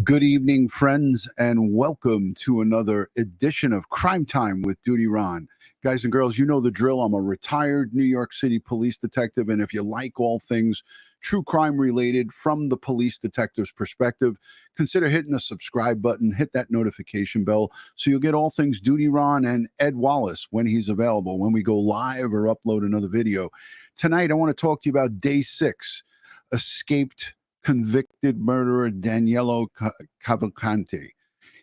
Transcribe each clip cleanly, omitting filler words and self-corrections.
Good evening, friends, and welcome to another edition of Crime Time with DutyRon. Guys and girls, you know the drill. I'm a retired New York City police detective, and if you like all things true crime related from the police detective's perspective, consider hitting the subscribe button, hit that notification bell, so you'll get all things DutyRon and Ed Wallace when he's available, when we go live or upload another video. Tonight, I want to talk to you about day 6, escaped convicted murderer Danelo Cavalcante.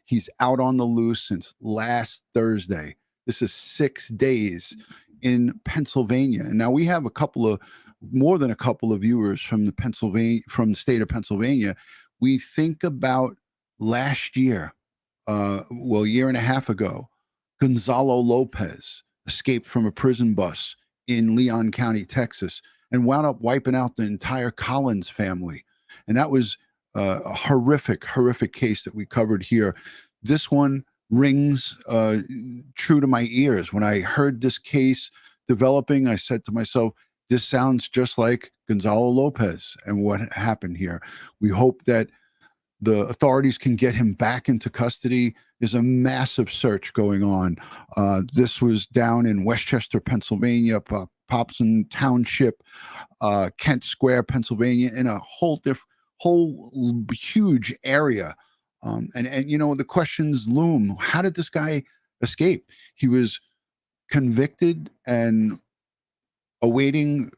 He's out on the loose since last Thursday. This is 6 days in Pennsylvania. And now we have more than a couple of viewers from the state of Pennsylvania. We think about last year, a year and a half ago, Gonzalo Lopez escaped from a prison bus in Leon County, Texas, and wound up wiping out the entire Collins family. And that was a horrific case that we covered here. This one rings true to my ears. When I heard this case developing, I said to myself, this sounds just like Gonzalo Lopez and what happened here. We hope that the authorities can get him back into custody. There's a massive search going on. This was down in Westchester, Pennsylvania, Pocopson Township, Kent Square, Pennsylvania, in a whole huge area. And you know, the questions loom. How did this guy escape? He was convicted and awaiting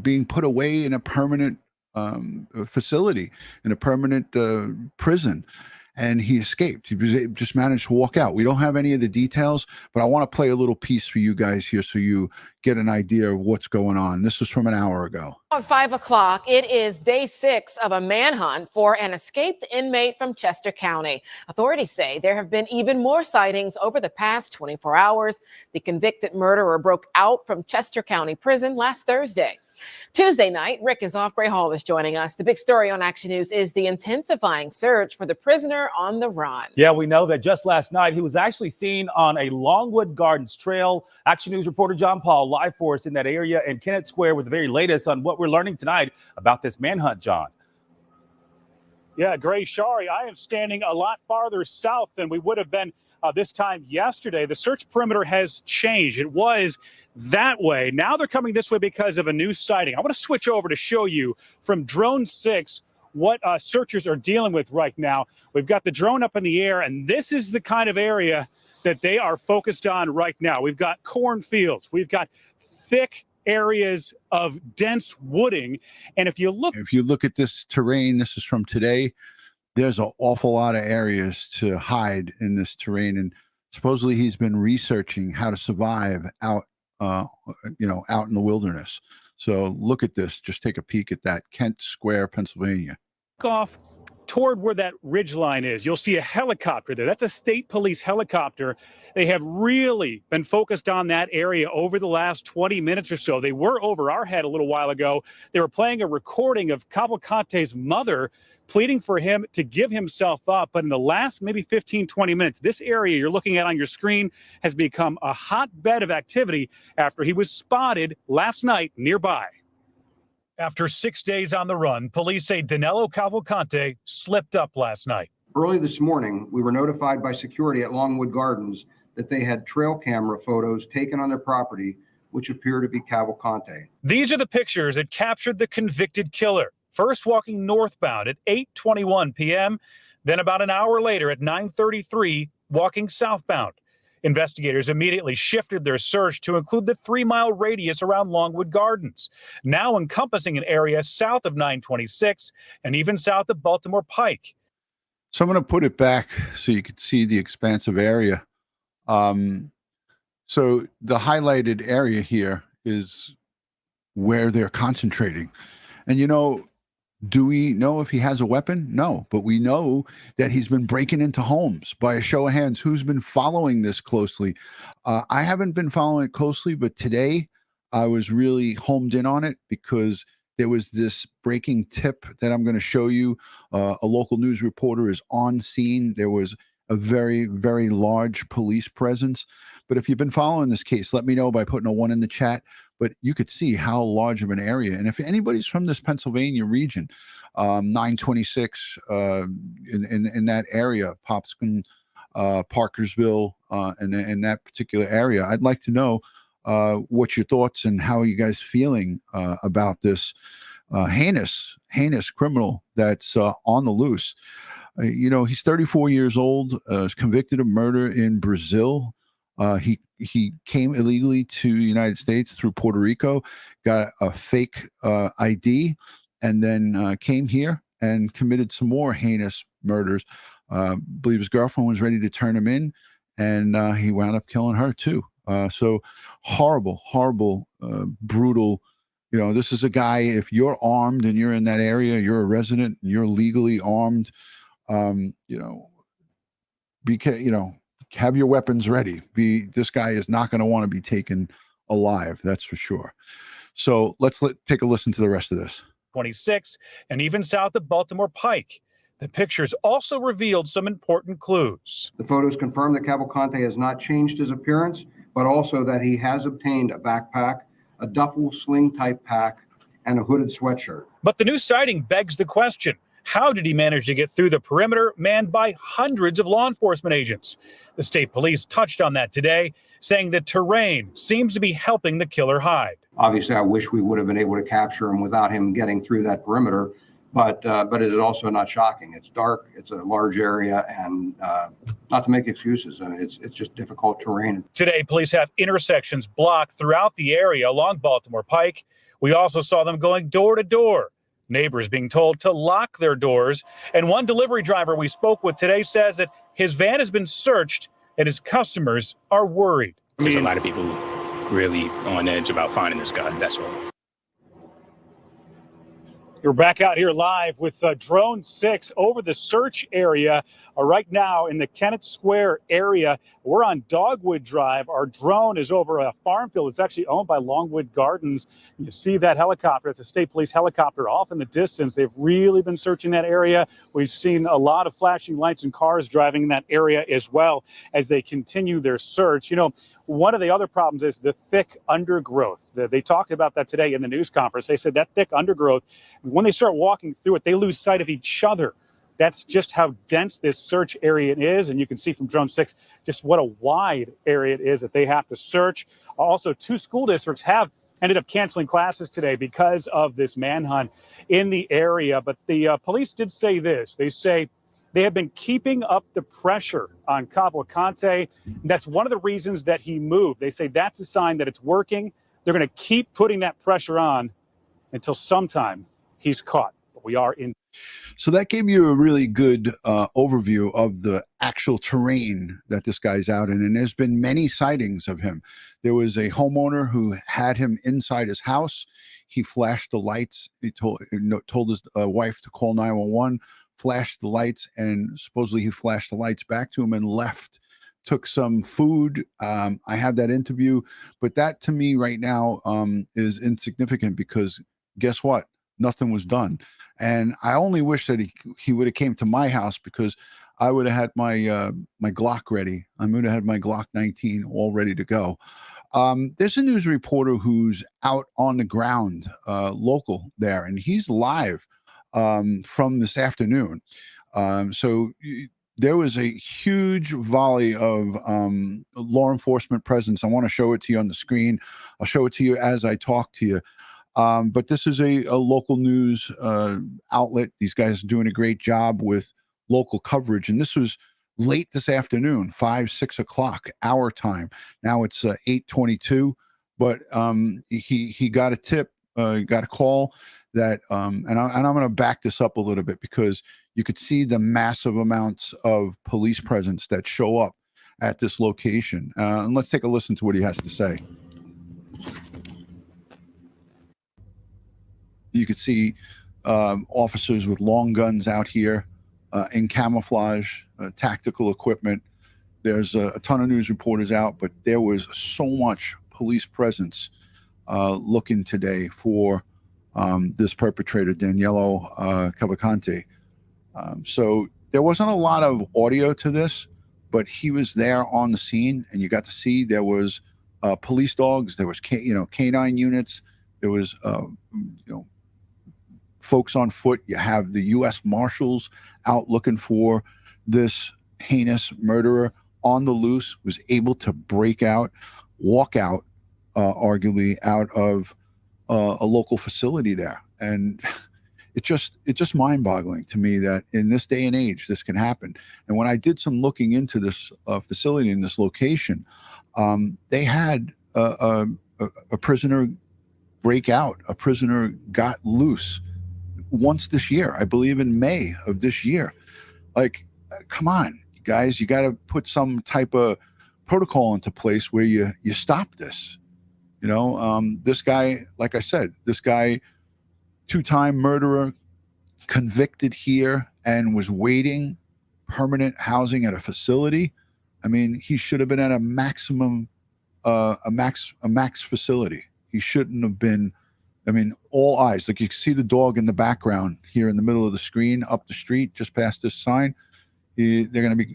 being put away in a permanent facility, in a permanent prison, and he escaped. He just managed to walk out. We don't have any of the details, but I want to play a little piece for you guys here so you get an idea of what's going on. This was from an hour ago. At 5 o'clock, it is day 6 of a manhunt for an escaped inmate from Chester County. Authorities say there have been even more sightings over the past 24 hours. The convicted murderer broke out from Chester County Prison last Thursday. Tuesday night, Rick is off. Gray Hall is joining us. The big story on Action News is the intensifying search for the prisoner on the run. Yeah, we know that just last night he was actually seen on a Longwood Gardens trail. Action News reporter John Paul live for us in that area in Kennett Square with the very latest on what we're learning tonight about this manhunt, John. Yeah, Gray, Shari, I am standing a lot farther south than we would have been this time yesterday. The search perimeter has changed. It was that way. Now they're coming this way because of a new sighting. I want to switch over to show you from Drone 6 what searchers are dealing with right now. We've got the drone up in the air, and this is the kind of area that they are focused on right now. We've got cornfields. We've got thick areas of dense wooding. And if you look at this terrain, this is from today, there's an awful lot of areas to hide in this terrain. And supposedly he's been researching how to survive out in the wilderness. So look at this. Just take a peek at that. Kent Square, Pennsylvania. Off toward where that ridge line is, you'll see a helicopter there. That's a state police helicopter. They have really been focused on that area over the last 20 minutes or so. They were over our head a little while ago. They were playing a recording of Cavalcante's mother pleading for him to give himself up. But in the last maybe 15, 20 minutes, this area you're looking at on your screen has become a hotbed of activity after he was spotted last night nearby. After 6 days on the run, police say Danelo Cavalcante slipped up last night. Early this morning, we were notified by security at Longwood Gardens that they had trail camera photos taken on their property, which appear to be Cavalcante. These are the pictures that captured the convicted killer. First walking northbound at 8:21 p.m., then about an hour later at 9:33, walking southbound. Investigators immediately shifted their search to include the 3-mile radius around Longwood Gardens, now encompassing an area south of 926 and even south of Baltimore Pike. So I'm going to put it back so you can see the expansive area. So the highlighted area here is where they're concentrating. And, you know, do we know if he has a weapon? No, but we know that he's been breaking into homes. By a show of hands, who's been following this closely? I haven't been following it closely, but today I was really homed in on it because there was this breaking tip that I'm going to show you. A local news reporter is on scene. There was a very, very large police presence. But if you've been following this case, let me know by putting a 1 in the chat. But you could see how large of an area. And if anybody's from this Pennsylvania region, 926 in that area, Pocopson, Parkersville, and in that particular area, I'd like to know what your thoughts and how are you guys feeling about this heinous criminal that's on the loose. He's 34 years old, is convicted of murder in Brazil. He came illegally to the United States through Puerto Rico, got a fake ID, and then came here and committed some more heinous murders. Believe his girlfriend was ready to turn him in, and he wound up killing her too. So horrible, brutal. This is a guy, if you're armed and you're in that area, you're a resident, and you're legally armed, have your weapons ready. This guy is not going to want to be taken alive. That's for sure. So let's take a listen to the rest of this. 26 and even south of Baltimore Pike. The pictures also revealed some important clues. The photos confirm that Cavalcante has not changed his appearance, but also that he has obtained a backpack, a duffel sling type pack, and a hooded sweatshirt. But the new sighting begs the question, how did he manage to get through the perimeter manned by hundreds of law enforcement agents? The state police touched on that today, saying the terrain seems to be helping the killer hide. Obviously, I wish we would have been able to capture him without him getting through that perimeter, but it is also not shocking. It's dark, it's a large area, and not to make excuses, I mean, it's just difficult terrain. Today, police have intersections blocked throughout the area along Baltimore Pike. We also saw them going door to door. Neighbors being told to lock their doors. And one delivery driver we spoke with today says that his van has been searched and his customers are worried. There's a lot of people really on edge about finding this guy. That's all. We're back out here live with Drone 6 over the search area right now in the Kennett Square area. We're on Dogwood Drive. Our drone is over a farm field. It's actually owned by Longwood Gardens. You see that helicopter. It's a state police helicopter off in the distance. They've really been searching that area. We've seen a lot of flashing lights and cars driving in that area as well as they continue their search. One of the other problems is the thick undergrowth. They talked about that today in the news conference. They said that thick undergrowth, when they start walking through it, they lose sight of each other. That's just how dense this search area is. And you can see from Drone 6 just what a wide area it is that they have to search. Also, 2 school districts have ended up canceling classes today because of this manhunt in the area. But the police did say this. They say they have been keeping up the pressure on Cavalcante. That's one of the reasons that he moved. They say that's a sign that it's working. They're going to keep putting that pressure on until sometime he's caught. But we are in. So that gave you a really good overview of the actual terrain that this guy's out in. And there's been many sightings of him. There was a homeowner who had him inside his house. He flashed the lights. He told his wife to call 911. Flashed the lights, and supposedly he flashed the lights back to him and left, took some food. I have that interview, but that to me right now is insignificant because guess what? Nothing was done. And I only wish that he would have came to my house because I would have had my my Glock ready. I would have had my Glock 19 all ready to go. There's a news reporter who's out on the ground, local there, and he's live from this afternoon. So there was a huge volley of law enforcement presence. I want to show it to you on the screen. I'll show it to you as I talk to you. But this is a local news outlet. These guys are doing a great job with local coverage. And this was late this afternoon, 5-6 o'clock our time. Now it's 8:22. But he got a tip, got a call that, and I'm going to back this up a little bit because you could see the massive amounts of police presence that show up at this location. And let's take a listen to what he has to say. You could see officers with long guns out here in camouflage, tactical equipment. There's a ton of news reporters out, but there was so much police presence looking today for this perpetrator, Danelo Cavalcante. So there wasn't a lot of audio to this, but he was there on the scene, and you got to see there was police dogs, there was canine units, there was folks on foot. You have the U.S. Marshals out looking for this heinous murderer on the loose, was able to walk out, arguably out of a local facility there. And it's just mind-boggling to me that in this day and age, this can happen. And when I did some looking into this facility in this location, they had a prisoner break out. A prisoner got loose once this year, I believe in May of this year. Like, come on, guys, you got to put some type of protocol into place where you stop this. This guy, like I said, this guy, 2-time murderer, convicted here and was waiting permanent housing at a facility. I mean, he should have been at a maximum, a max facility. He shouldn't have been. I mean, all eyes. Like, you can see the dog in the background here in the middle of the screen, up the street, just past this sign. They're going to be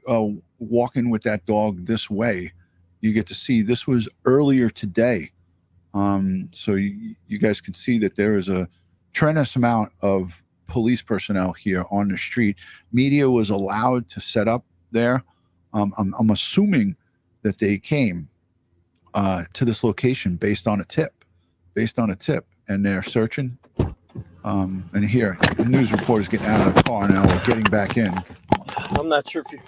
walking with that dog this way. You get to see this was earlier today. So you guys can see that there is a tremendous amount of police personnel here on the street. Media was allowed to set up there. I'm assuming that they came to this location based on a tip, and they're searching. And here, the news reporter's getting out of the car now. We're getting back in. I'm not sure if you're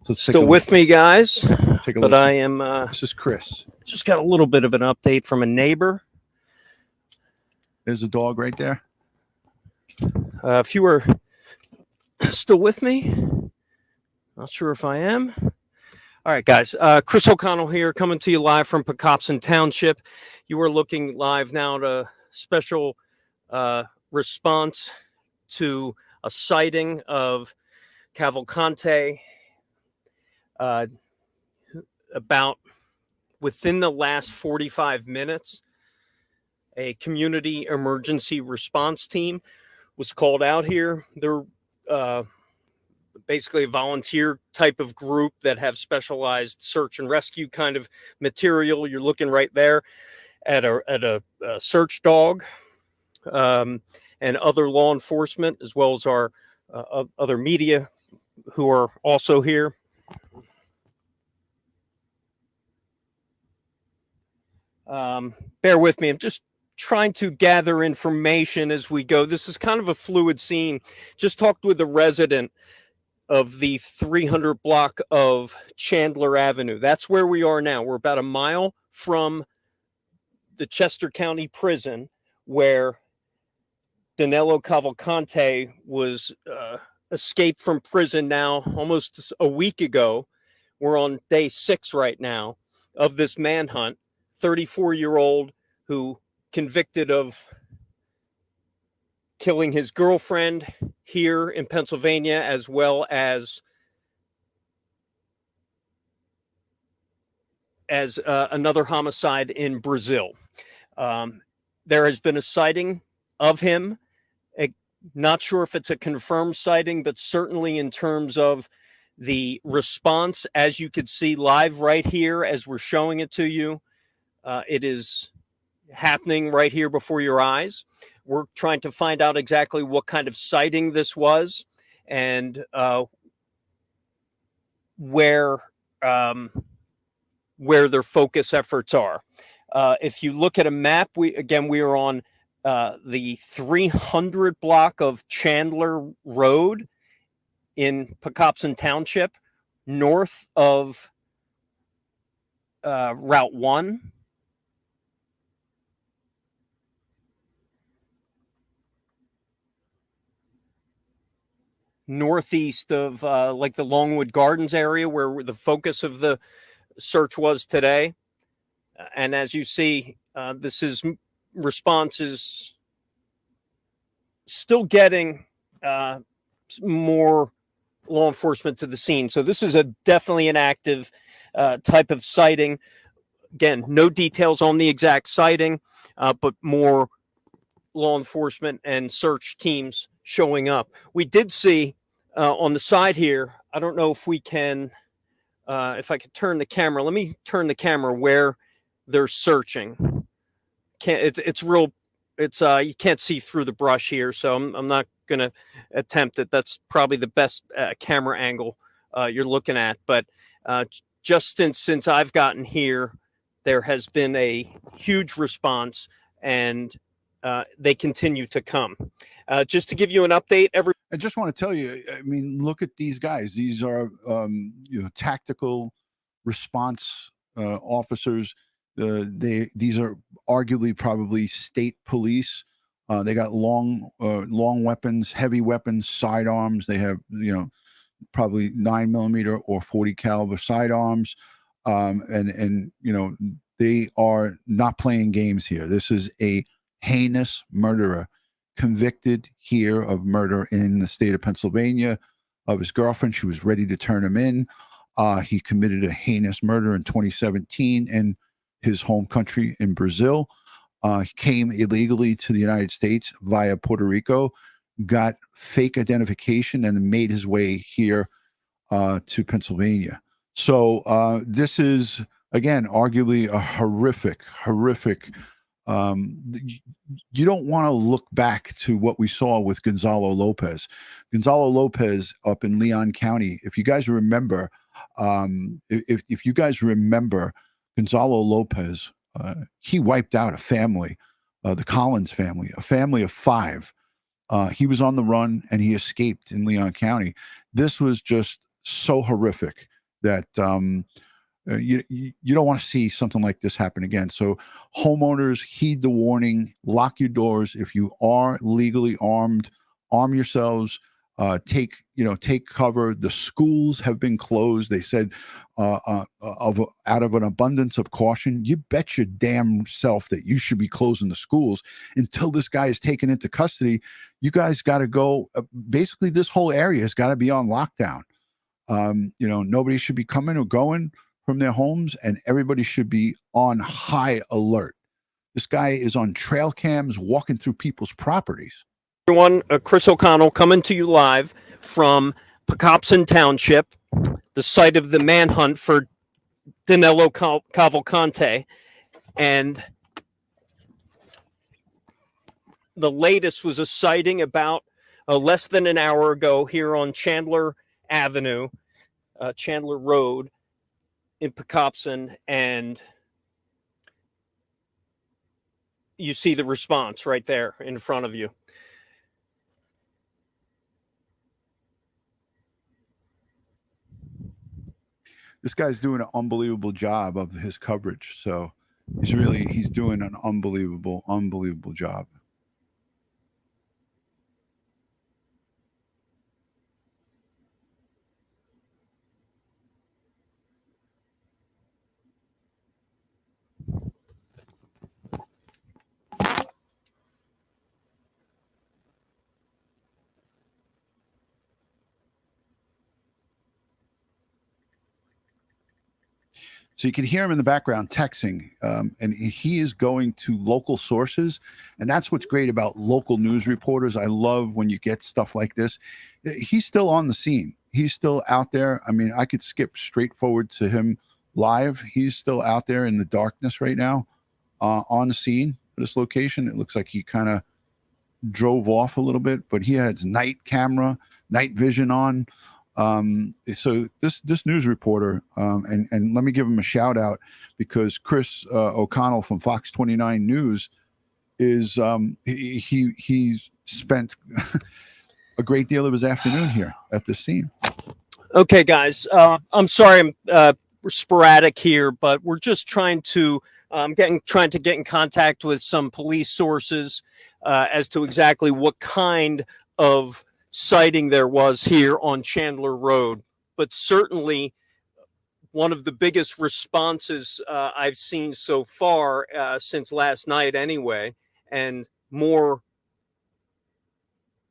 So still with me, guys, Take a but listen. I am This is Chris. just got a little bit of an update from a neighbor. There's a dog right there. If you were still with me, not sure if I am. All right, guys. Chris O'Connell here, coming to you live from Pocopson Township. You are looking live now at a special response to a sighting of Cavalcante about within the last 45 minutes. A community emergency response team was called out here. They're basically a volunteer type of group that have specialized search and rescue kind of material. You're looking right there at a search dog and other law enforcement, as well as our other media who are also here. Bear with me. I'm just trying to gather information as we go. This is kind of a fluid scene. Just talked with a resident of the 300 block of Chandler Avenue. That's where we are now. We're about a mile from the Chester County Prison, where Danelo Cavalcante was escaped from prison now almost a week ago. We're on day 6 right now of this manhunt. 34-year-old who convicted of killing his girlfriend here in Pennsylvania, as well as another homicide in Brazil. There has been a sighting of him. Not sure if it's a confirmed sighting, but certainly in terms of the response, as you could see live right here as we're showing it to you, it is happening right here before your eyes. We're trying to find out exactly what kind of sighting this was and where their focus efforts are. If you look at a map, we are on the 300 block of Chandler Road in Pocopson Township, north of Route 1. Northeast of like the Longwood Gardens area, where the focus of the search was today. And as you see, this is response is still getting more law enforcement to the scene. So this is definitely an active type of sighting. Again, no details on the exact sighting, but more law enforcement and search teams showing up. We did see on the side here I don't know if we can, if I could turn the camera. Let me turn the camera where they're searching. It's real. It's you can't see through the brush here, so I'm not going to attempt it. That's probably the best camera angle you're looking at. But just since I've gotten here, there has been a huge response, and they continue to come. Just to give you an update, I just want to tell you, I mean, look at these guys. These are tactical response officers. These are arguably probably state police. They got long weapons, heavy weapons, sidearms. They have probably 9mm or 40 caliber sidearms, and they are not playing games here. This is a heinous murderer, convicted here of murder in the state of Pennsylvania of his girlfriend. She was ready to turn him in. He committed a heinous murder in 2017 in his home country in Brazil. He came illegally to the United States via Puerto Rico, got fake identification, and made his way here to Pennsylvania. So this is, again, arguably a horrific. You don't want to look back to what we saw with Gonzalo Lopez. Gonzalo Lopez up in Leon County. If you guys remember, if you guys remember, Gonzalo Lopez, he wiped out a family, the Collins family, a family of 5. He was on the run and he escaped in Leon County. This was just so horrific that you don't want to see something like this happen again. So homeowners, heed the warning, lock your doors. If you are legally armed, arm yourselves, take cover. The schools have been closed. They said out of an abundance of caution, you bet your damn self that you should be closing the schools until this guy is taken into custody. You guys got to go. Basically, this whole area has got to be on lockdown. Nobody should be coming or going from their homes, and everybody should be on high alert. This guy is on trail cams walking through people's properties. Everyone, Chris O'Connell coming to you live from Pocopson Township, the site of the manhunt for Danelo Cavalcante. And the latest was a sighting about less than an hour ago here on Chandler Avenue, Chandler Road in Pocopson, and you see the response right there in front of you. This guy's doing an unbelievable job of his coverage. So he's doing an unbelievable job. So you can hear him in the background texting, and he is going to local sources. And that's what's great about local news reporters. I love when you get stuff like this. He's still on the scene. He's still out there. I mean, I could skip straight forward to him live. He's still out there in the darkness right now on the scene for this location. It looks like he kind of drove off a little bit, but he has night vision on. So this news reporter, and let me give him a shout out, because Chris O'Connell from Fox 29 News is he's spent a great deal of his afternoon here at the scene. Okay, guys, I'm sorry we're sporadic here, but we're just trying to get in contact with some police sources as to exactly what kind of sighting there was here on Chandler Road. But certainly one of the biggest responses I've seen so far since last night anyway, and more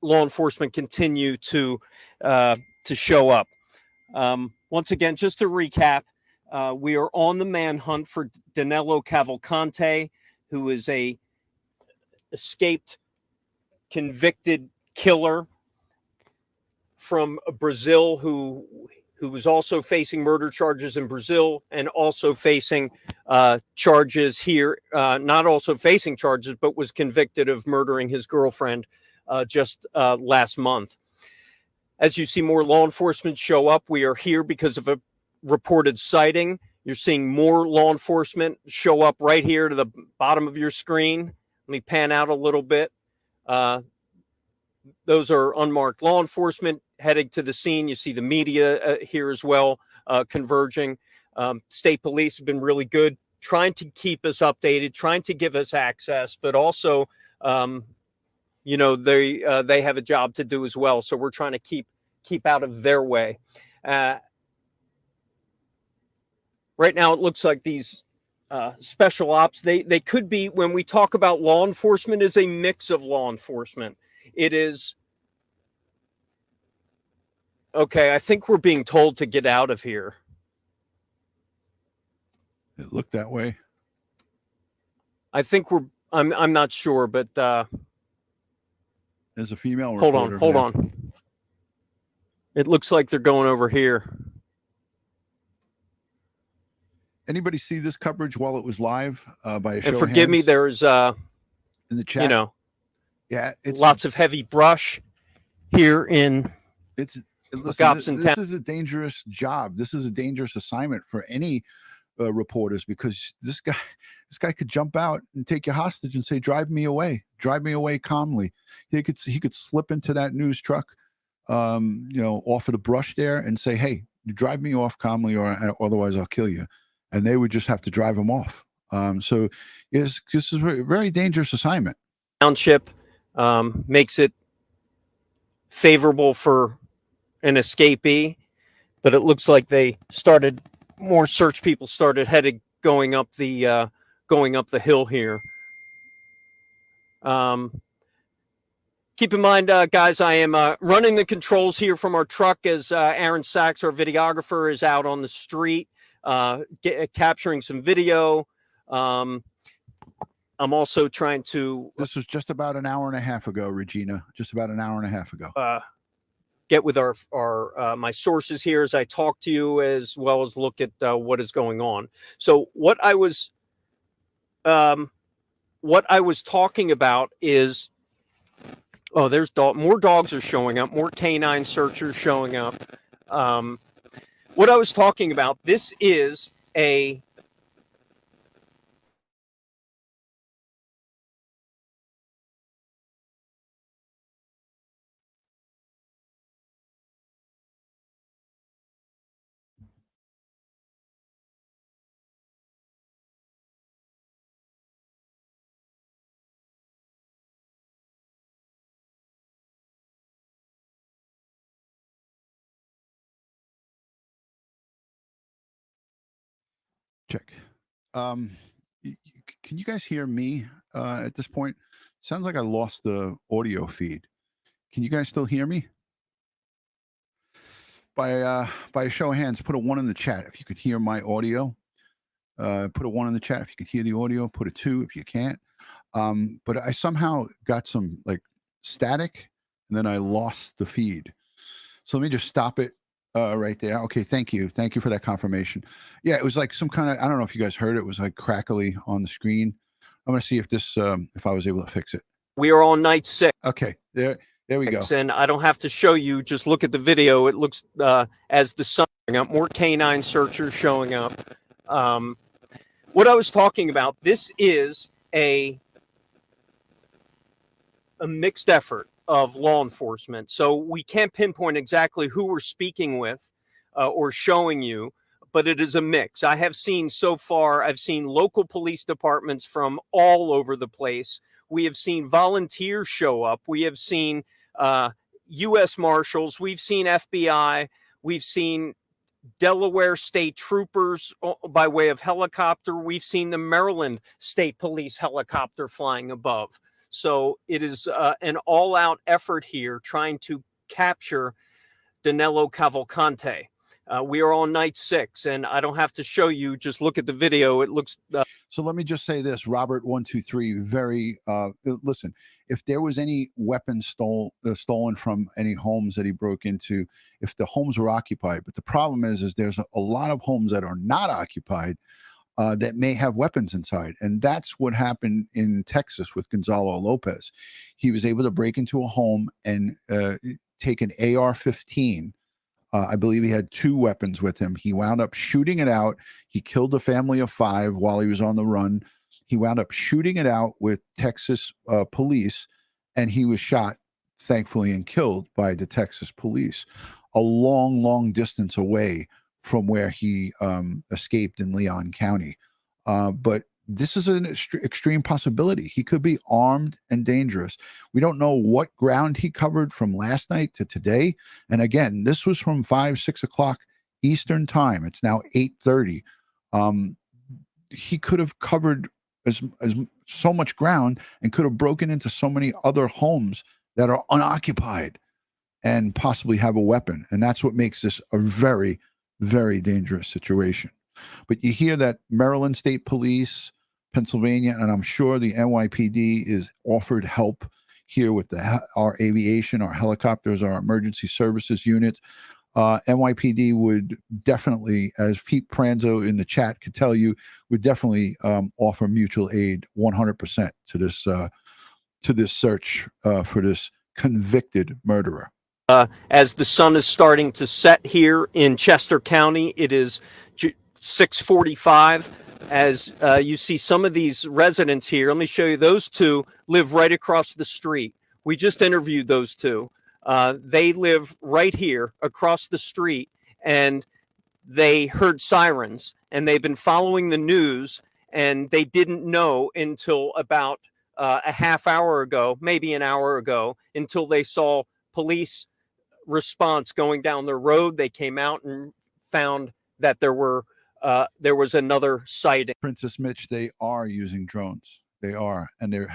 law enforcement continue to show up. Once again, just to recap, we are on the manhunt for Danelo Cavalcante, who is a escaped convicted killer from Brazil who was also facing murder charges in Brazil and also facing charges here, not also facing charges, but was convicted of murdering his girlfriend just last month. As you see more law enforcement show up, we are here because of a reported sighting. You're seeing more law enforcement show up right here to the bottom of your screen. Let me pan out a little bit. Those are unmarked law enforcement heading to the scene. You see the media here as well, converging. State police have been really good, trying to keep us updated, trying to give us access, but also, you know, they have a job to do as well. So we're trying to keep out of their way. Right now, it looks like these special ops, they could be, when we talk about law enforcement, is a mix of law enforcement. It is, okay, I think we're being told to get out of here. It looked that way. I think I'm not sure, but There's a female hold reporter. Hold on. It looks like they're going over here. Anybody see this coverage while it was live by a show And of forgive me, hands? there's In the chat. you know, yeah, it's lots of heavy brush here in listen, Pocopson this is a dangerous job. This is a dangerous assignment for any reporters, because this guy could jump out and take you hostage and say, drive me away calmly. He could slip into that news truck, you know, off of the brush there and say, hey, you drive me off calmly, or otherwise I'll kill you. And they would just have to drive him off. So this is a very dangerous assignment. Township makes it favorable for an escapee, but it looks like more search people started going up the hill here. Keep in mind, guys, I am running the controls here from our truck as Aaron Sachs, our videographer, is out on the street capturing some video. I'm also trying to... This was just about an hour and a half ago, Regina. Just about an hour and a half ago. Get with our my sources here as I talk to you, as well as look at what is going on. So what I was talking about is, oh, there's more dogs are showing up, more canine searchers showing up. What I was talking about, this is a Check. Can you guys hear me at this point? Sounds like I lost the audio feed. Can you guys still hear me? By a show of hands, put a 1 in the chat if you could hear my audio. Put a 1 in the chat if you could hear the audio. Put a 2 if you can't. But I somehow got some like static, and then I lost the feed. So let me just stop it right there. Okay, thank you for that confirmation. Yeah, it was like some kind of, I don't know if you guys heard it. It was like crackly on the screen. I'm gonna see if this if I was able to fix it. We are on night 6. Okay, there we go. And I don't have to show you, just look at the video. It looks as the sun going up, more canine searchers showing up. What I was talking about, this is a mixed effort of law enforcement. So we can't pinpoint exactly who we're speaking with or showing you, but it is a mix. I have seen so far, I've seen local police departments from all over the place. We have seen volunteers show up. We have seen U.S. Marshals. We've seen FBI. We've seen Delaware State Troopers by way of helicopter. We've seen the Maryland State Police helicopter flying above. So it is an all-out effort here trying to capture Danelo Cavalcante. We are on night 6, and I don't have to show you. Just look at the video. It looks. So let me just say this, Robert 123. Very listen. If there was any weapons stolen from any homes that he broke into, if the homes were occupied, but the problem is there's a lot of homes that are not occupied that may have weapons inside, and that's what happened in Texas with Gonzalo Lopez. He was able to break into a home and take an AR-15. I believe he had 2 weapons with him. He wound up shooting it out. He killed a family of 5 while he was on the run. He wound up shooting it out with Texas police, and he was shot, thankfully, and killed by the Texas police a long, long distance away from where he escaped in Leon County. But this is an extreme possibility. He could be armed and dangerous. We don't know what ground he covered from last night to today. And again, this was from 5, 6 o'clock Eastern time. It's now 8:30. He could have covered as so much ground and could have broken into so many other homes that are unoccupied and possibly have a weapon. And that's what makes this a very, very dangerous situation. But you hear that Maryland State Police, Pennsylvania, and I'm sure the NYPD is offered help here with our aviation, our helicopters, our emergency services units. NYPD would definitely, as Pete Pranzo in the chat could tell you, would definitely offer mutual aid 100% to this search for this convicted murderer. As the sun is starting to set here in Chester County, it is 6:45. As you see some of these residents here, let me show you. Those 2 live right across the street. We just interviewed those 2. They live right here across the street, and they heard sirens, and they've been following the news, and they didn't know until about a half hour ago, maybe an hour ago, until they saw police response going down the road. They came out and found that there was another sighting. Princess Mitch, they are using drones. They are, and they're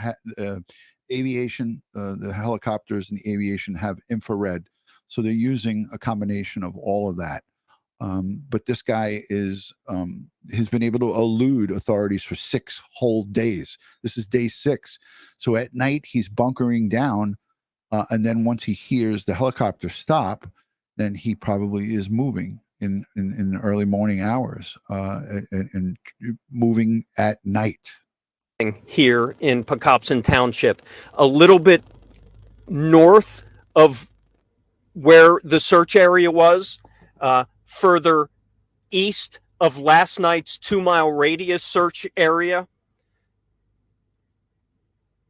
aviation, the helicopters and the aviation have infrared, so they're using a combination of all of that. But this guy has been able to elude authorities for 6 whole days. This is day 6. So at night he's bunkering down, and then once he hears the helicopter stop, then he probably is moving in the early morning hours and moving at night. Here in Pocopson Township, a little bit north of where the search area was, further east of last night's 2-mile radius search area,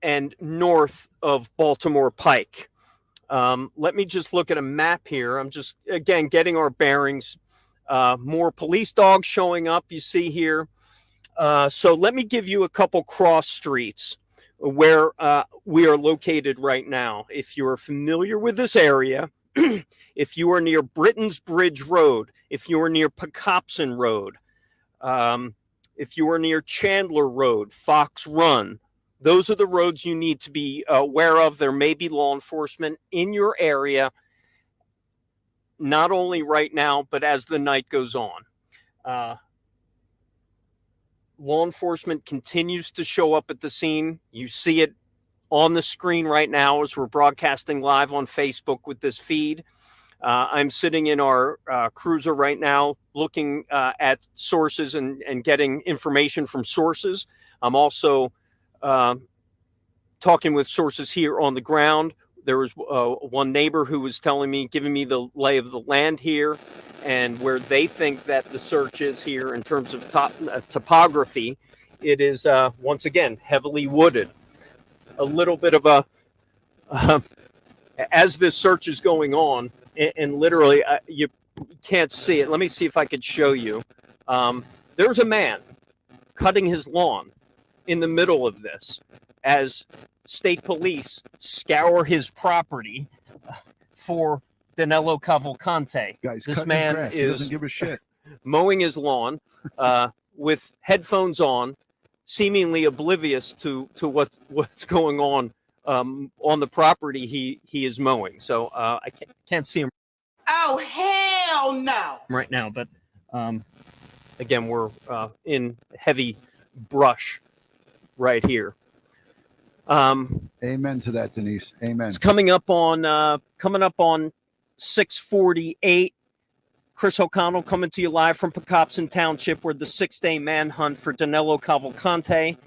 and north of Baltimore Pike. Let me just look at a map here. I'm just, again, getting our bearings. More police dogs showing up, you see here. So let me give you a couple cross streets where we are located right now. If you're familiar with this area, if you are near Britain's Bridge Road, if you are near Pocopson Road, if you are near Chandler Road, Fox Run, those are the roads you need to be aware of. There may be law enforcement in your area, not only right now, but as the night goes on. Law enforcement continues to show up at the scene. You see it on the screen right now as we're broadcasting live on Facebook with this feed. I'm sitting in our cruiser right now looking at sources and getting information from sources. I'm also talking with sources here on the ground. There was one neighbor who was telling me, giving me the lay of the land here and where they think that the search is here in terms of topography. It is, once again, heavily wooded. A little bit of a, as this search is going on, and literally you can't see it. Let me see if I could show you. There's a man cutting his lawn in the middle of this as state police scour his property for Danelo Cavalcante. Guys, this man he doesn't give a shit. Mowing his lawn with headphones on, seemingly oblivious to what's going on the property he is mowing. So I can't see him. Oh, hell no. right now, but again, we're in heavy brush right here. Amen to that, Denise. Amen. It's coming up on 6:48. Chris O'Connell coming to you live from Pocopson Township, where the 6-day manhunt for Danelo Cavalcante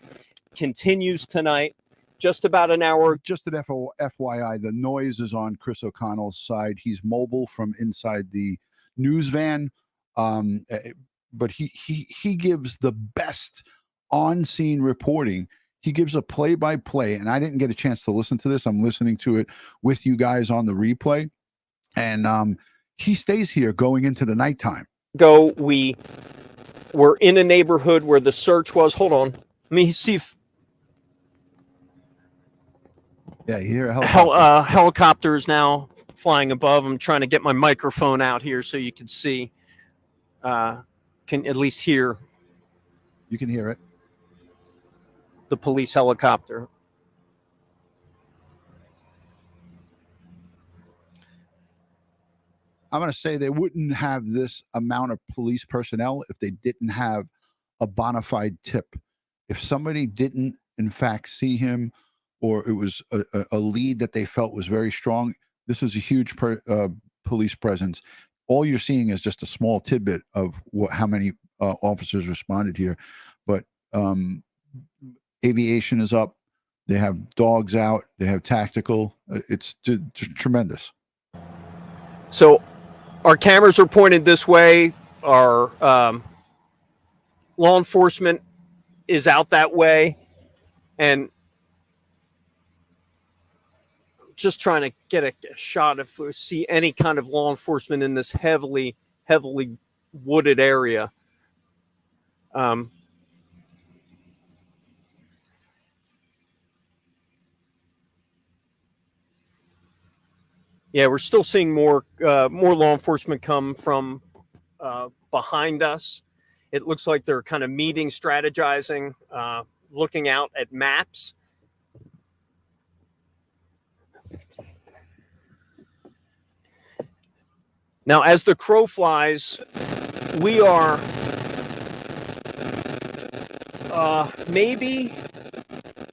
continues tonight. Just about an hour. Just an FYI, the noise is on Chris O'Connell's side. He's mobile from inside the news van, but he gives the best on-scene reporting. He gives a play-by-play, and I didn't get a chance to listen to this. I'm listening to it with you guys on the replay, and he stays here going into the nighttime. We were in a neighborhood where the search was. Hold on. Let me see if you hear a helicopter. Helicopters now flying above. I'm trying to get my microphone out here so you can see, can at least hear. You can hear it. The police helicopter. I'm going to say they wouldn't have this amount of police personnel if they didn't have a bona fide tip. If somebody didn't, in fact, see him, or it was a lead that they felt was very strong, this is a huge police presence. All you're seeing is just a small tidbit of how many officers responded here. But aviation is up. They have dogs out. They have tactical. It's tremendous. So our cameras are pointed this way. Our law enforcement is out that way. And just trying to get a shot if we see any kind of law enforcement in this heavily wooded area. Yeah, we're still seeing more law enforcement come from behind us. It looks like they're kind of meeting, strategizing, looking out at maps. Now, as the crow flies, we are maybe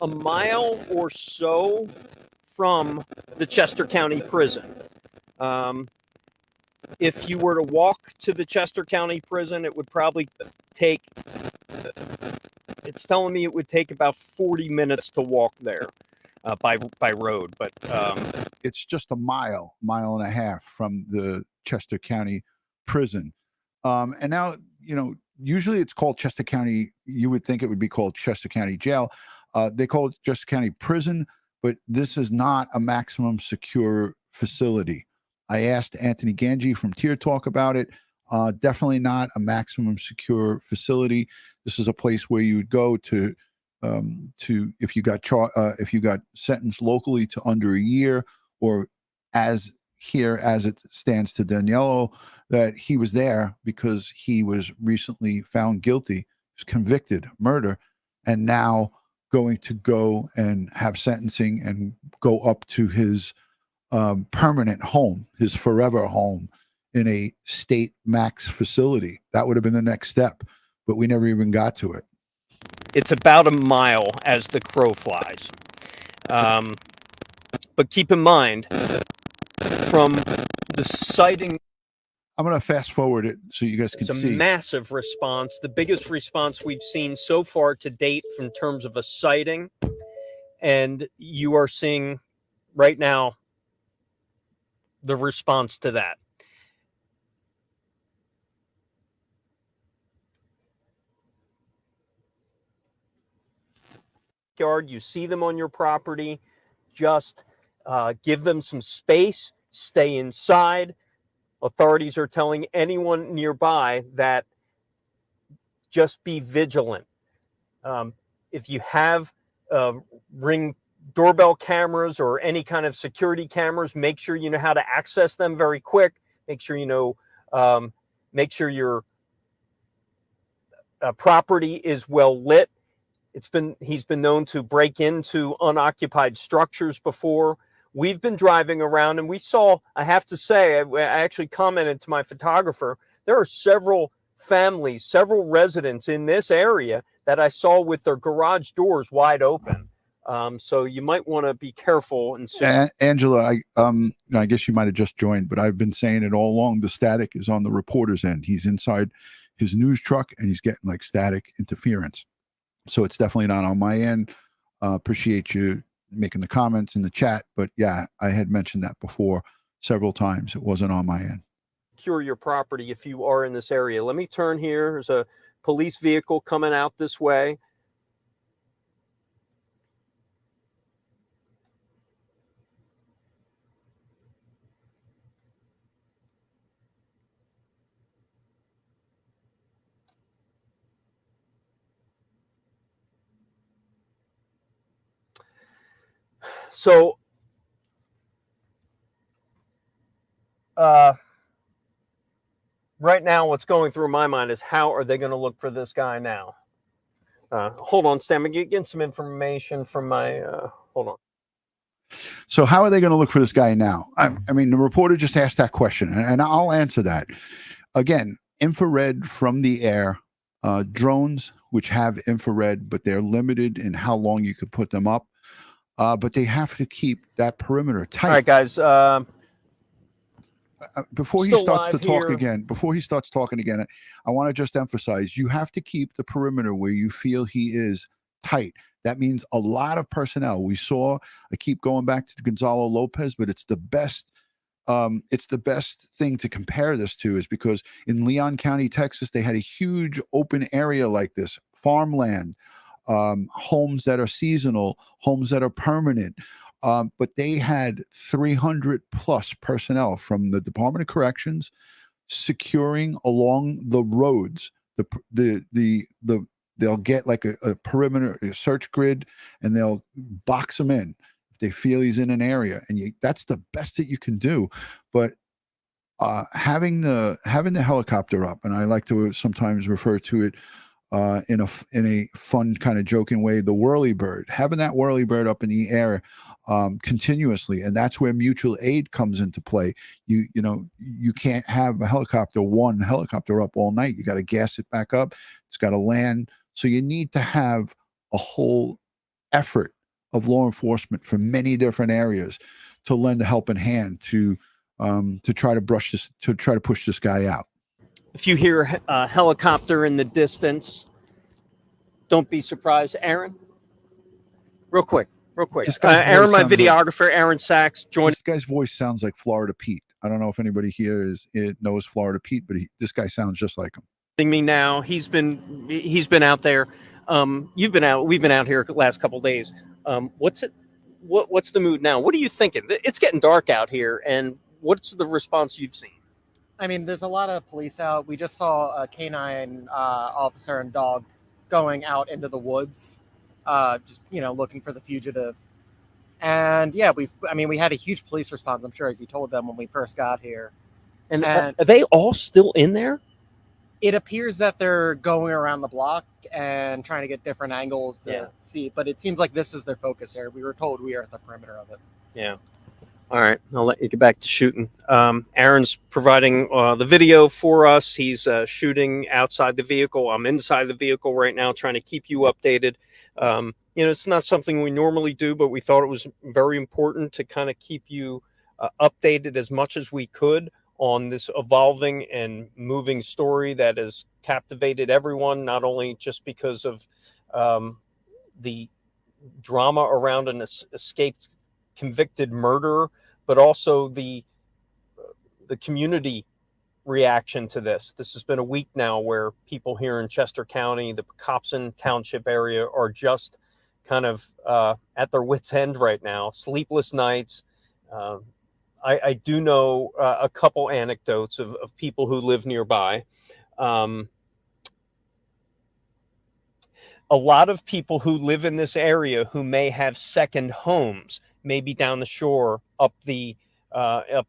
a mile or so from the Chester County Prison. If you were to walk to the Chester County Prison, it would probably take, it's telling me it would take about 40 minutes to walk there by road. But it's just a mile and a half from the Chester County Prison. And now, usually it's called Chester County. You would think it would be called Chester County Jail. They call it Chester County Prison, but this is not a maximum secure facility. I asked Anthony Ganji from Tier Talk about it. Definitely not a maximum secure facility. This is a place where you would go to if you got sentenced locally to under a year, or as it stands to Danelo, that he was there because he was recently found guilty, was convicted murder, and now going to go and have sentencing and go up to his permanent home, his forever home in a state max facility. That would have been the next step, but we never even got to it. It's about a mile as the crow flies. But keep in mind, from the sighting, I'm going to fast forward it so you guys can see. It's a massive response, the biggest response we've seen so far to date in terms of a sighting. And you are seeing right now the response to that. You see them on your property, just give them some space, stay inside. Authorities are telling anyone nearby that just be vigilant. If you have Ring doorbell cameras or any kind of security cameras, make sure you know how to access them very quick. Make sure make sure your property is well lit. He's been known to break into unoccupied structures before we've been driving around and we saw, I have to say, I actually commented to my photographer, there are several families, several residents in this area that I saw with their garage doors wide open. So you might want to be careful. And Angela, I guess you might have just joined, but I've been saying it all along. The static is on the reporter's end. He's inside his news truck and he's getting like static interference. So it's definitely not on my end. Appreciate you making the comments in the chat. But yeah, I had mentioned that before several times. It wasn't on my end. Secure your property if you are in this area. Let me turn here. There's a police vehicle coming out this way. So, right now, what's going through my mind is how are they going to look for this guy now? Hold on, Stan. I'm getting some information from my, hold on. So how are they going to look for this guy now? I mean, the reporter just asked that question, and I'll answer that. Again, infrared from the air, drones, which have infrared, but they're limited in how long you could put them up. But they have to keep that perimeter tight. All right, guys. Before he starts to talk again, before he starts talking again, I want to just emphasize, you have to keep the perimeter where you feel he is tight. That means a lot of personnel. We saw, I keep going back to Gonzalo Lopez, but it's the best thing to compare this to is because in Leon County, Texas, they had a huge open area like this, farmland, homes that are seasonal, homes that are permanent. But they had 300 plus personnel from the Department of Corrections securing along the roads. They'll get like a perimeter, a search grid, and they'll box him in if they feel he's in an area. And that's the best that you can do. But having the helicopter up, and I like to sometimes refer to it in a fun kind of joking way, the whirly bird, having that whirly bird up in the air continuously, and that's where mutual aid comes into play. You can't have one helicopter up all night. You got to gas it back up. It's got to land. So you need to have a whole effort of law enforcement from many different areas to lend a helping hand to try to push this guy out. If you hear a helicopter in the distance, don't be surprised. Aaron, real quick. Aaron, my videographer, Aaron Sachs, joined. This guy's voice sounds like Florida Pete. I don't know if anybody here knows Florida Pete, but this guy sounds just like him. Me now. He's been out there. You've been out. We've been out here the last couple of days. What's the mood now? What are you thinking? It's getting dark out here, and what's the response you've seen? I mean, there's a lot of police out. We just saw a canine officer and dog going out into the woods, just looking for the fugitive. And yeah, we had a huge police response, I'm sure, as you told them when we first got here. And are they all still in there? It appears that they're going around the block and trying to get different angles to see, but it seems like this is their focus area. We were told we are at the perimeter of it. Yeah. All right, I'll let you get back to shooting. Aaron's providing the video for us. He's shooting outside the vehicle. I'm inside the vehicle right now trying to keep you updated. It's not something we normally do, but we thought it was very important to kind of keep you updated as much as we could on this evolving and moving story that has captivated everyone, not only just because of the drama around an escaped convicted murderer, but also the community reaction to this. This has been a week now where people here in Chester County, the Pocopson Township area, are just kind of at their wits' end right now. Sleepless nights. I do know a couple anecdotes of people who live nearby. A lot of people who live in this area who may have second homes, maybe down the shore, up the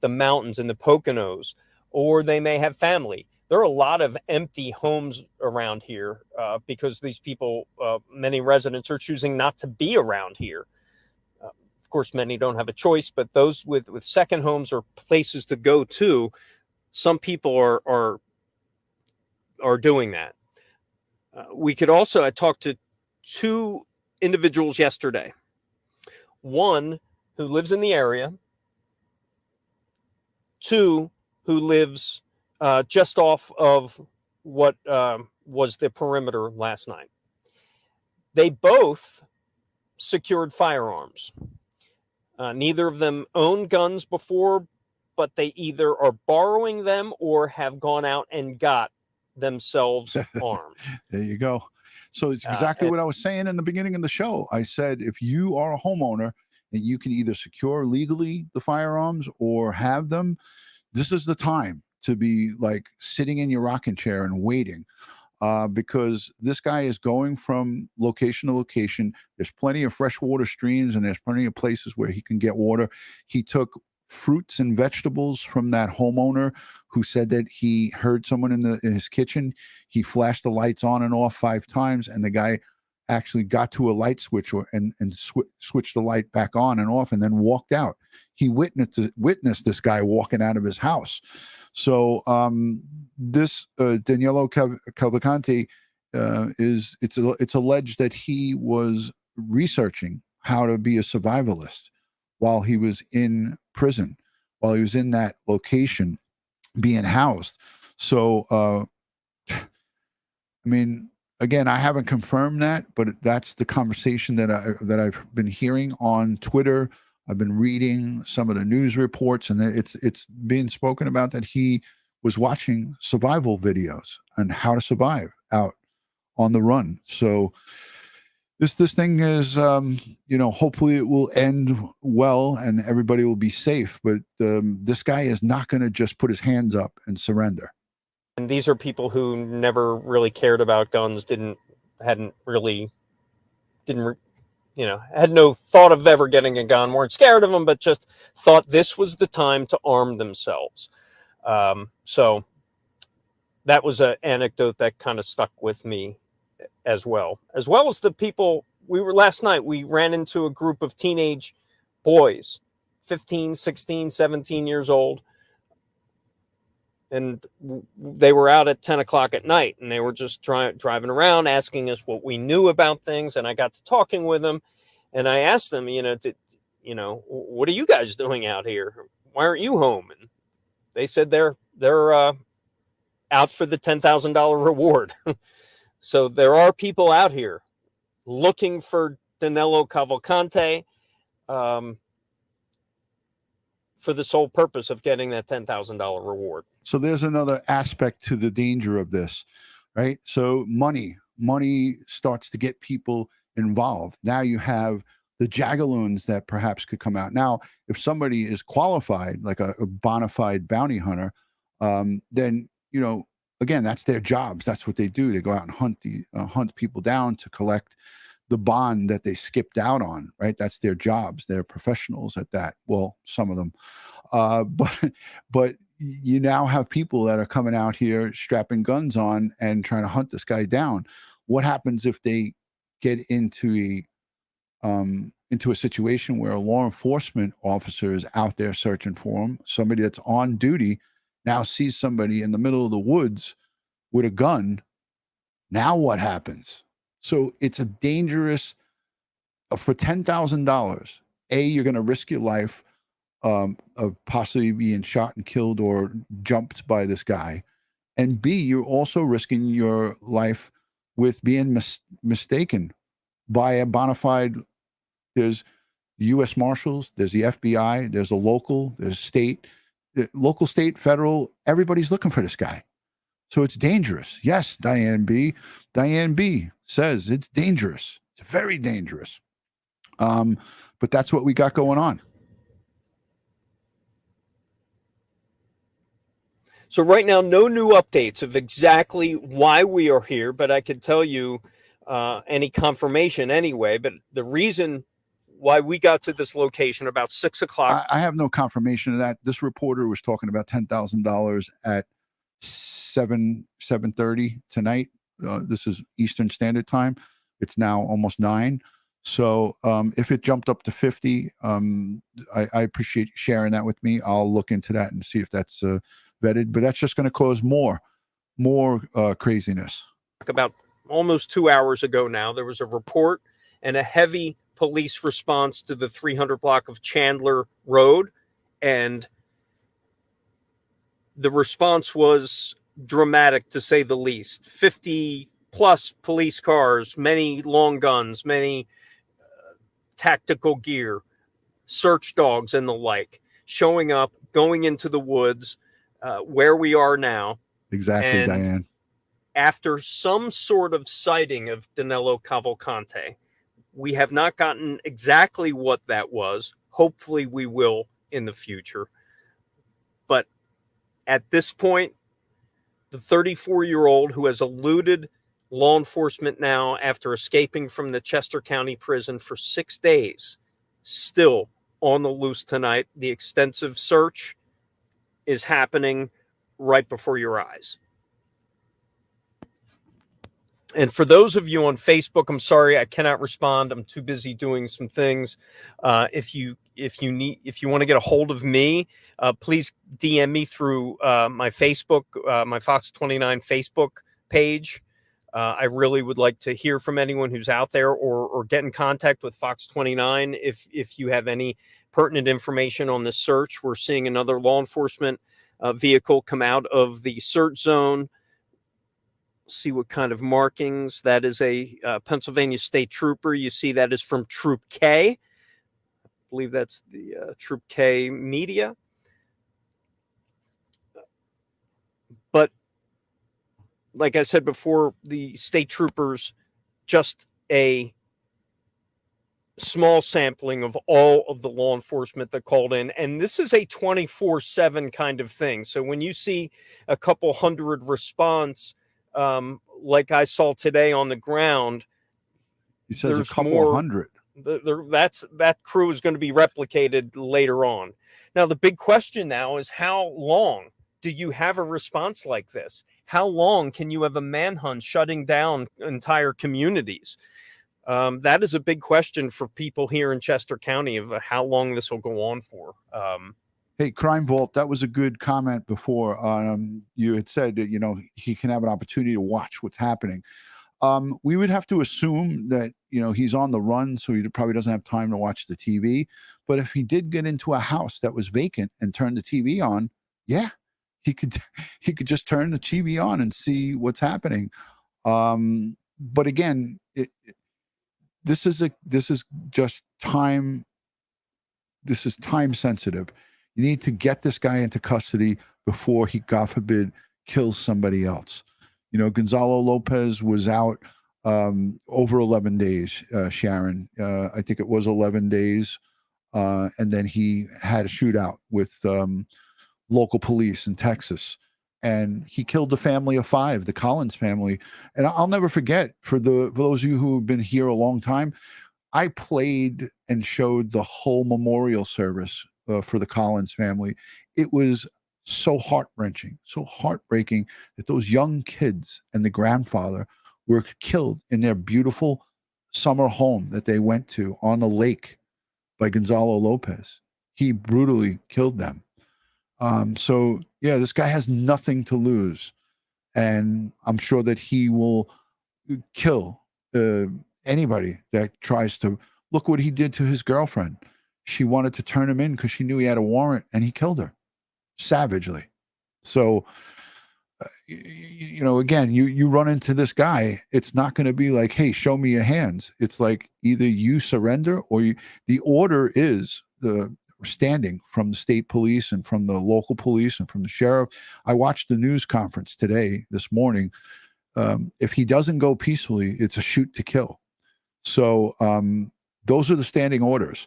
mountains in the Poconos, or they may have family. There are a lot of empty homes around here because these people, many residents, are choosing not to be around here. Of course, many don't have a choice, but those with second homes or places to go to, some people are doing that. We could also, I talked to two individuals yesterday. One who lives in the area, two who lives just off of what was the perimeter last night. They both secured firearms. Neither of them owned guns before, but they either are borrowing them or have gone out and got themselves armed. There you go. So it's exactly what I was saying in the beginning of the show. I said, if you are a homeowner and you can either secure legally the firearms or have them, this is the time to be like sitting in your rocking chair and waiting. Because this guy is going from location to location. There's plenty of freshwater streams and there's plenty of places where he can get water. He took fruits and vegetables from that homeowner who said that he heard someone in his kitchen. He flashed the lights on and off 5 times, and the guy actually got to a light switch and switched the light back on and off and then walked out. He witnessed this guy walking out of his house. So this Danelo Cavalcante it's alleged that he was researching how to be a survivalist while he was in prison, while he was in that location being housed. So I mean, again, I haven't confirmed that, but that's the conversation that I've been hearing on Twitter. I've been reading some of the news reports, and it's being spoken about that he was watching survival videos on how to survive out on the run. So this thing is, hopefully it will end well and everybody will be safe. But this guy is not going to just put his hands up and surrender. And these are people who never really cared about guns, had no thought of ever getting a gun, weren't scared of them, but just thought this was the time to arm themselves. So that was an anecdote that kind of stuck with me as well as the people last night. We ran into a group of teenage boys, 15, 16, 17 years old. And they were out at 10 o'clock at night, and they were just driving around asking us what we knew about things. And I got to talking with them, and I asked them, what are you guys doing out here? Why aren't you home? And they said they're out for the $10,000 reward. So there are people out here looking for Danelo Cavalcante for the sole purpose of getting that $10,000 reward. So there's another aspect to the danger of this, right? So money starts to get people involved. Now you have the jagaloons that perhaps could come out. Now, if somebody is qualified, like a bona fide bounty hunter, then, again, that's their jobs. That's what they do. They go out and hunt people down to collect the bond that they skipped out on, right? That's their jobs. They're professionals at that. Well, some of them. But you now have people that are coming out here strapping guns on and trying to hunt this guy down. What happens if they get into a situation where a law enforcement officer is out there searching for him? Somebody that's on duty now sees somebody in the middle of the woods with a gun. Now what happens? So it's a dangerous, for $10,000, you're going to risk your life of possibly being shot and killed or jumped by this guy. And B, you're also risking your life with being mistaken by a bona fide. There's the U.S. Marshals, there's the FBI, there's the local, there's state, federal. Everybody's looking for this guy. So it's dangerous. Yes, Diane B says it's dangerous. It's very dangerous. But that's what we got going on. So right now, no new updates of exactly why we are here, but I can tell you any confirmation anyway. But the reason why we got to this location about 6 o'clock. I have no confirmation of that. This reporter was talking about $10,000 at 7:30 tonight. This is Eastern Standard Time. It's now almost 9. So if it jumped up to 50, I appreciate you sharing that with me. I'll look into that and see if that's vetted. But that's just going to cause more craziness. About almost 2 hours ago now, there was a report and a heavy police response to the 300 block of Chandler Road. And the response was dramatic, to say the least. 50 plus police cars, many long guns, many tactical gear, search dogs and the like, showing up, going into the woods, where we are now. Exactly, and Diane. After some sort of sighting of Danelo Cavalcante, we have not gotten exactly what that was. Hopefully we will in the future. But at this point, the 34-year-old who has eluded law enforcement now after escaping from the Chester County prison for 6 days, still on the loose tonight. The extensive search is happening right before your eyes. And for those of you on Facebook, I'm sorry I cannot respond. I'm too busy doing some things. If you want to get a hold of me, please DM me through my Facebook, my Fox 29 Facebook page. I really would like to hear from anyone who's out there, or get in contact with Fox 29 if you have any pertinent information on this search. We're seeing another law enforcement vehicle come out of the search zone. See what kind of markings. That is a Pennsylvania State Trooper. You see that is from Troop K. I believe that's the Troop K media. But like I said before, the state troopers, just a small sampling of all of the law enforcement that called in. And this is a 24/7 kind of thing. So when you see a couple hundred response, like I saw today on the ground, He says there's a couple more, hundred. That crew is going to be replicated later on. Now, the big question now is, how long do you have a response like this? How long can you have a manhunt shutting down entire communities? That is a big question for people here in Chester County, of how long this will go on for. Hey, Crime Vault, that was a good comment before. You had said that, he can have an opportunity to watch what's happening. We would have to assume that, he's on the run, so he probably doesn't have time to watch the TV. But if he did get into a house that was vacant and turn the TV on, yeah, he could just turn the TV on and see what's happening. But again, this is just time. This is time sensitive. You need to get this guy into custody before he, God forbid, kills somebody else. Gonzalo Lopez was out over 11 days, Sharon. I think it was 11 days. And then he had a shootout with local police in Texas. And he killed the family of 5, the Collins family. And I'll never forget, for those of you who have been here a long time, I played and showed the whole memorial service for the Collins family. It was so heart-wrenching, so heartbreaking that those young kids and the grandfather were killed in their beautiful summer home that they went to on the lake by Gonzalo Lopez. He brutally killed them. So yeah, this guy has nothing to lose. And I'm sure that he will kill anybody that tries to. Look what he did to his girlfriend. She wanted to turn him in because she knew he had a warrant, and he killed her savagely. So, again, you run into this guy, it's not going to be like, hey, show me your hands. It's like either you surrender or the order is standing from the state police and from the local police and from the sheriff. I watched the news conference this morning. If he doesn't go peacefully, it's a shoot to kill. So those are the standing orders.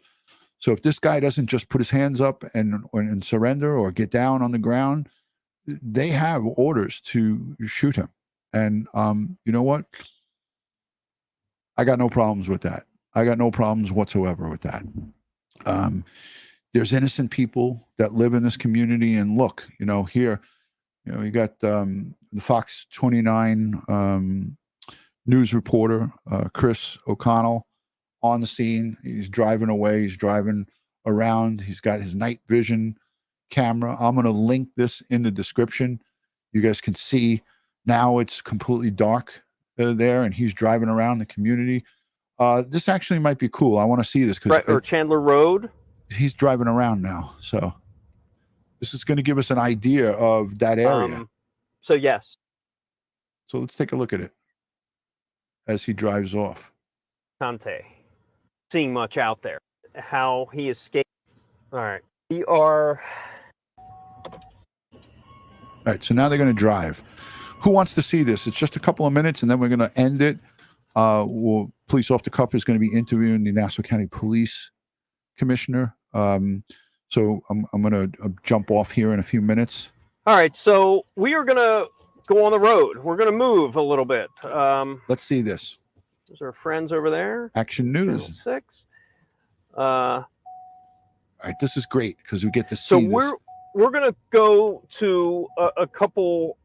So if this guy doesn't just put his hands up and surrender or get down on the ground, they have orders to shoot him. And you know what? I got no problems with that. I got no problems whatsoever with that. There's innocent people that live in this community. And look, here, you got the Fox 29 news reporter, Chris O'Connell. on the scene. He's driving away. He's driving around. He's got his night vision camera. I'm going to link this in the description. You guys can see now it's completely dark there, and he's driving around the community. This actually might be cool. I want to see this because or Chandler Road. He's driving around now, so this is going to give us an idea of that area. So yes. So let's take a look at it as he drives off. Conte, seeing much out there. How he escaped. All right, we are. All right, so now they're going to drive. Who wants to see this? It's just a couple of minutes, and then we're going to end it. Police off the cuff is going to be interviewing the Nassau County Police Commissioner. So I'm going to jump off here in a few minutes. All right, so we are going to go on the road. We're going to move a little bit. Let's see this. There's our friends over there. Action News. 6. All right, this is great because we get to see this. So we're going to go to a couple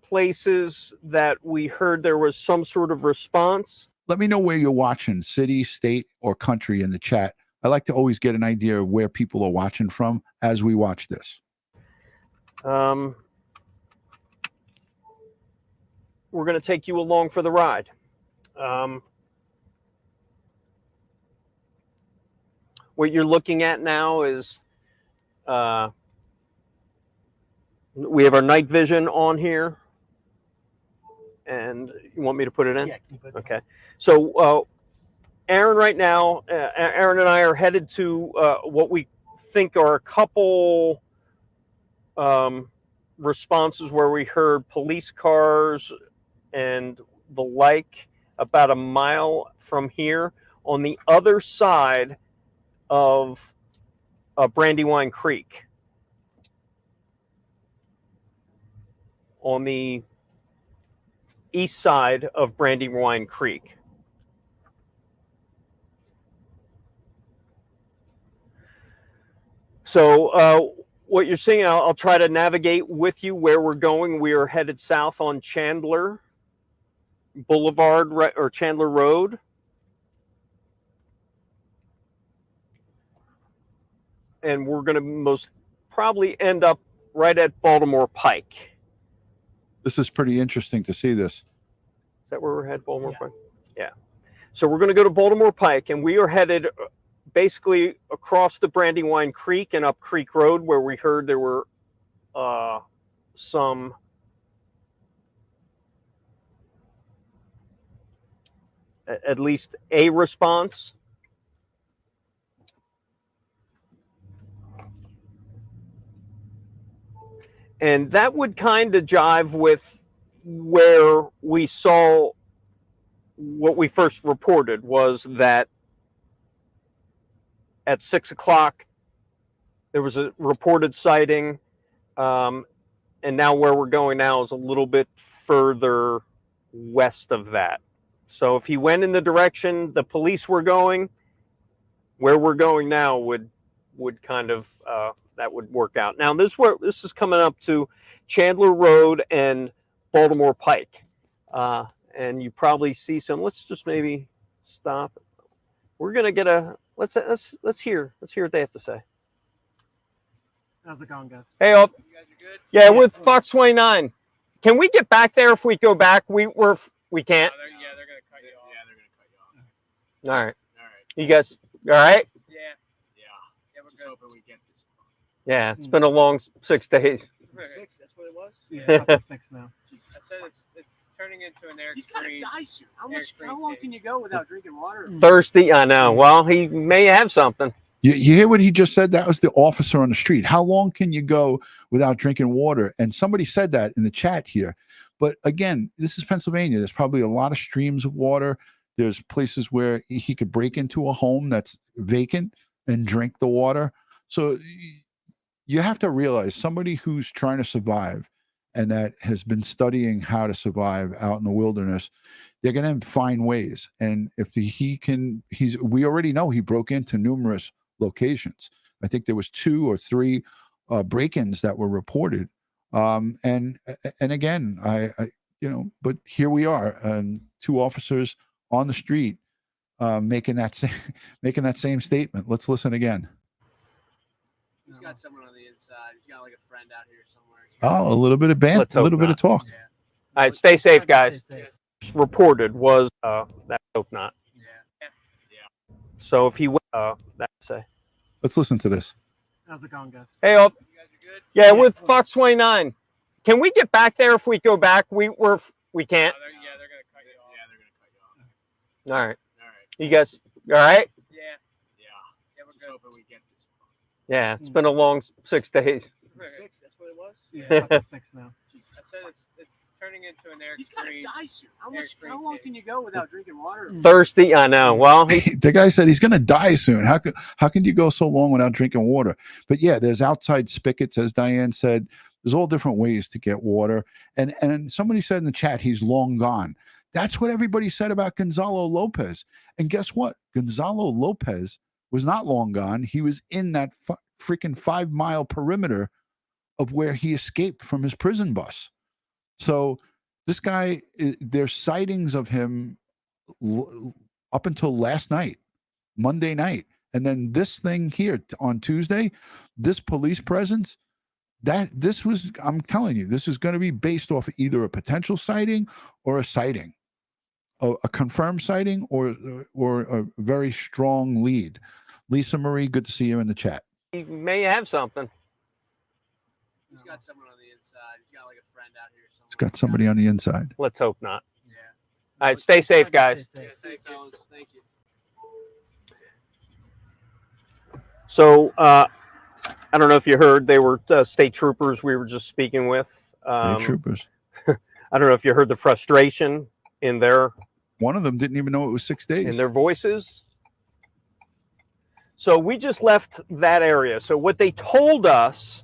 places that we heard there was some sort of response. Let me know where you're watching, city, state, or country in the chat. I like to always get an idea of where people are watching from as we watch this. We're going to take you along for the ride. What you're looking at now is we have our night vision on here. And you want me to put it in? Yeah, can you put it okay. So Aaron, right now, Aaron and I are headed to what we think are a couple responses where we heard police cars and the like about a mile from here on the other side of Brandywine Creek. On the east side of Brandywine Creek. So what you're seeing, I'll try to navigate with you where we're going. We are headed south on Chandler Boulevard or Chandler Road. And we're going to most probably end up right at Baltimore Pike. This is pretty interesting to see this. Is that where we're headed, Baltimore Pike? Yeah. So we're going to go to Baltimore Pike, and we are headed basically across the Brandywine Creek and up Creek Road, where we heard there were some at least a response. And that would kind of jive with where we saw what we first reported was that at 6 o'clock, there was a reported sighting. And now where we're going now is a little bit further west of that. So if he went in the direction the police were going, where we're going now would kind of that would work out. Now this is coming up to Chandler Road and Baltimore Pike, and you probably see some. Let's just maybe stop. We're gonna get a let's hear what they have to say. How's it going, guys? Hey, up. You guys are good? Yeah, with Fox 29. Can we get back there if we go back? We can't. They're gonna cut you off. Yeah, they're gonna cut you off. All right. You guys, all right? Yeah, we're just hoping we get this. Yeah, it's been a long 6 days. 6, that's what it was? Yeah, up to 6 now. I said it's turning into an air He's got to die soon. How long can you go without drinking water? Thirsty, I know. Well, he may have something. You hear what he just said? That was the officer on the street. How long can you go without drinking water? And somebody said that in the chat here. But again, this is Pennsylvania. There's probably a lot of streams of water. There's places where he could break into a home that's vacant and drink the water. So you have to realize somebody who's trying to survive and that has been studying how to survive out in the wilderness, they're going to find ways. And if we already know he broke into numerous locations. I think there was 2 or 3 break-ins that were reported. And again, I but here we are, and 2 officers on the street making that same statement. Let's listen again. He's got someone on the inside. He's got like a friend out here somewhere. Oh, a little bit of bit of talk. Yeah. All right, stay safe, guys. Stay safe. Reported was that hope not. Yeah. Yeah. So if he that say. Let's listen to this. How's it going, guys? Hey, up. You guys are good? Yeah, with Fox 29. Can we get back there if we go back? We can't. Oh, they're gonna cut you off. Yeah, they're gonna cut you off. All right. All right. You guys all right? Yeah. Yeah, we're just hoping we get this. Yeah, it's been a long 6 days. 6, that's what it was? Yeah, 6 now. I said it's turning into an air He's got to screen. die soon. How long can you go without drinking water? Thirsty, I know. Well, The guy said he's going to die soon. How can you go so long without drinking water? But yeah, there's outside spigots, as Diane said. There's all different ways to get water. And somebody said in the chat, he's long gone. That's what everybody said about Gonzalo Lopez. And guess what? Gonzalo Lopez was not long gone. He was in that freaking 5-mile perimeter of where he escaped from his prison bus. So this guy, there's sightings of him up until last night, Monday night. And then this thing here on Tuesday, this police presence, I'm telling you, this is going to be based off either a potential sighting or a sighting, a confirmed sighting or a very strong lead. Lisa Marie, good to see you in the chat. he may have something. He's got someone on the inside. He's got like a friend out here somewhere. He's got somebody on the inside. Let's hope not. Yeah. All right, stay safe, guys. Stay safe, fellas. Thank you. So I don't know if you heard, they were state troopers we were just speaking with. State troopers. I don't know if you heard the frustration in their One of them didn't even know it was 6 days. in their voices. So we just left that area. So what they told us,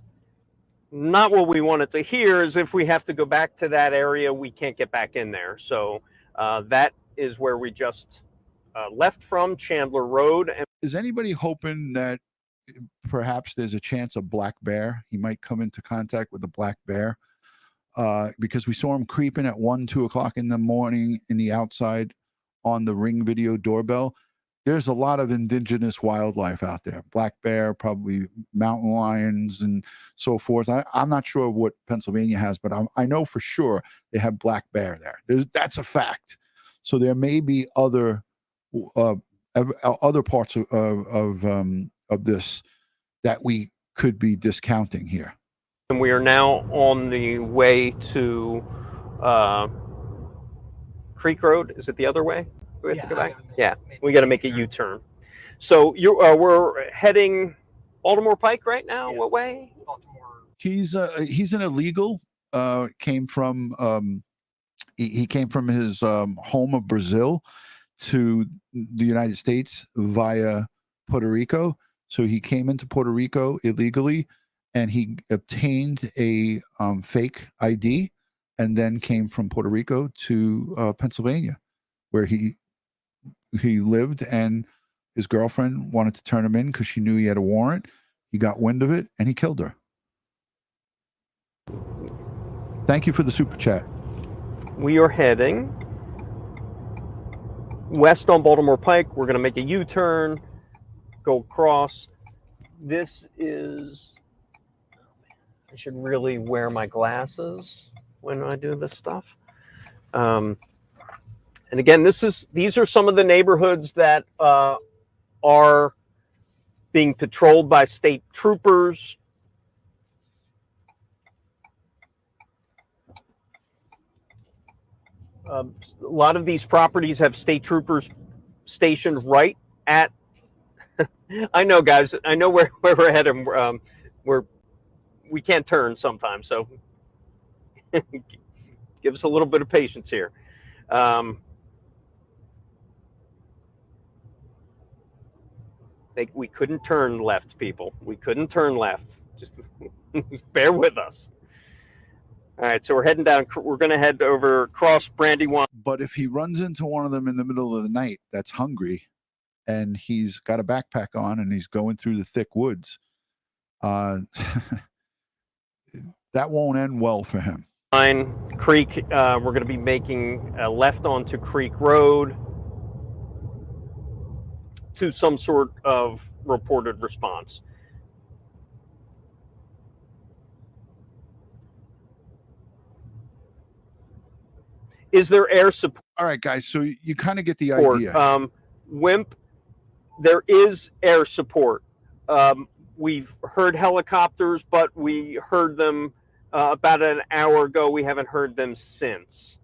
not what we wanted to hear, is if we have to go back to that area, we can't get back in there. So that is where we just left from, Chandler Road. And Is anybody hoping that perhaps there's a chance of black bear? He might come into contact with a black bear because we saw him creeping at 1, 2 o'clock in the morning in the outside on the Ring Video doorbell. There's a lot of indigenous wildlife out there. Black bear, probably mountain lions and so forth. I'm not sure what Pennsylvania has, but I know for sure they have black bear there. That's a fact. So there may be other parts of this that we could be discounting here. And we are now on the way to Creek Road. Is it the other way? We have to go back? Yeah, we got to make a U-turn. So we're heading Baltimore Pike right now? Yes. What way? Baltimore. He's an illegal. Came from he came from his home of Brazil to the United States via Puerto Rico. So he came into Puerto Rico illegally, and he obtained a fake ID, and then came from Puerto Rico to Pennsylvania, where he lived, and his girlfriend wanted to turn him in because she knew he had a warrant. He got wind of it, and he killed her. Thank you for the super chat. We are heading west on Baltimore Pike. We're going to make a U-turn, go across. This is, I should really wear my glasses when I do this stuff. And again, these are some of the neighborhoods that are being patrolled by state troopers. A lot of these properties have state troopers stationed right at. I know, guys. I know where we're headed. We can't turn sometimes, so give us a little bit of patience here. We couldn't turn left, people. We couldn't turn left. Just bear with us. All right, so we're heading down. We're going to head over across Brandywine. But if he runs into one of them in the middle of the night that's hungry, and he's got a backpack on and he's going through the thick woods, that won't end well for him. Creek, we're going to be making a left onto Creek Road. to some sort of reported response. Is there air support? All right, guys. So you kind of get the idea. WIMP, there is air support. We've heard helicopters, but we heard them about an hour ago. We haven't heard them since.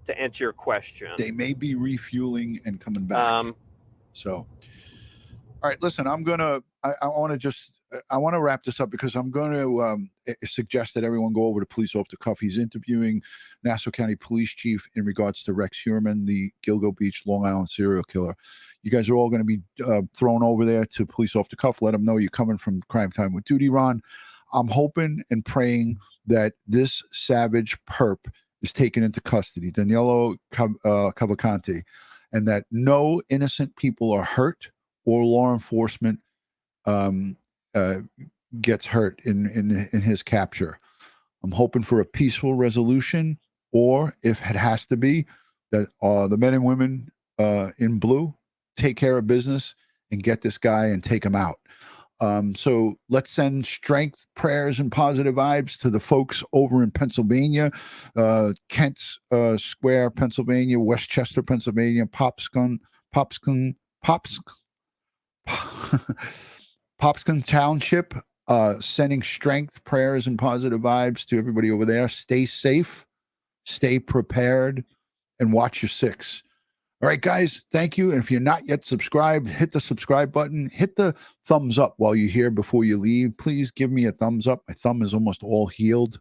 To answer your question, They may be refueling and coming back. So, all right, listen, I want to wrap this up because I'm going to suggest that everyone go over to Police Off the Cuff. He's interviewing Nassau County Police Chief in regards to Rex Heuermann, the Gilgo Beach, Long Island serial killer. You guys are all going to be thrown over there to Police Off the Cuff. Let them know you're coming from Crime Time with DutyRon. I'm hoping and praying that this savage perp is taken into custody, Danelo Cavalcante, and that no innocent people are hurt or law enforcement gets hurt in his capture. I'm hoping for a peaceful resolution, or if it has to be, that the men and women in blue take care of business and get this guy and take him out. So let's send strength, prayers, and positive vibes to the folks over in Pennsylvania, Kent Square, Pennsylvania, Westchester, Pennsylvania, Pocopson Township, sending strength, prayers, and positive vibes to everybody over there. Stay safe, stay prepared, and watch your six. All right, guys, thank you. And if you're not yet subscribed, hit the subscribe button. Hit the thumbs up while you're here before you leave. Please give me a thumbs up. My thumb is almost all healed.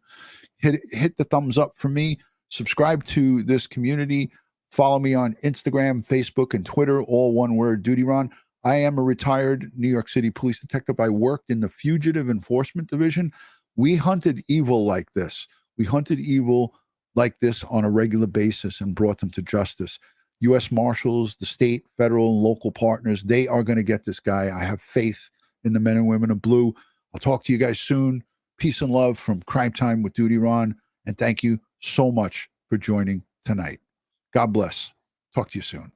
Hit the thumbs up for me. Subscribe to this community. Follow me on Instagram, Facebook, and Twitter, all one word, DutyRon. I am a retired New York City police detective. I worked in the Fugitive Enforcement Division. We hunted evil like this. We hunted evil like this on a regular basis and brought them to justice. U.S. Marshals, the state, federal, and local partners, they are going to get this guy. I have faith in the men and women of blue. I'll talk to you guys soon. Peace and love from Crime Time with DutyRon. And thank you so much for joining tonight. God bless. Talk to you soon.